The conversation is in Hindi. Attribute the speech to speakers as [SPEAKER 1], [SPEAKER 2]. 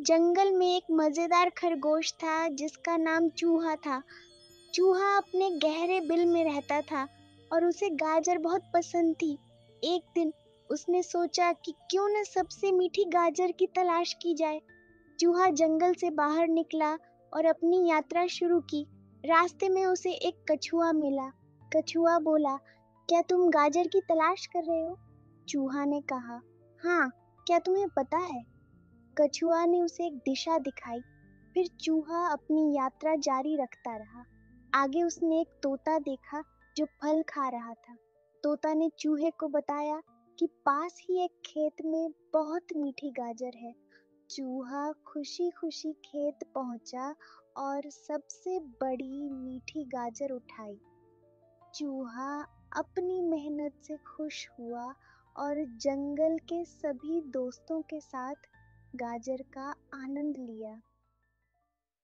[SPEAKER 1] जंगल में एक मजेदार खरगोश था जिसका नाम चूहा था। चूहा अपने गहरे बिल में रहता था और उसे गाजर बहुत पसंद थी। एक दिन उसने सोचा कि क्यों न सबसे मीठी गाजर की तलाश की जाए। चूहा जंगल से बाहर निकला और अपनी यात्रा शुरू की। रास्ते में उसे एक कछुआ मिला। कछुआ बोला, क्या तुम गाजर की तलाश कर रहे हो? चूहा ने कहा, हाँ, क्या तुम्हें पता है? कछुआ ने उसे एक दिशा दिखाई। फिर चूहा अपनी यात्रा जारी रखता रहा। आगे उसने एक तोता देखा जो फल खा रहा था। तोता ने चूहे को बताया कि पास ही एक खेत में बहुत मीठी गाजर है। चूहा खुशी खुशी खेत पहुंचा और सबसे बड़ी मीठी गाजर उठाई। चूहा अपनी मेहनत से खुश हुआ और जंगल के सभी दोस्तों के साथ गाजर का आनंद लिया।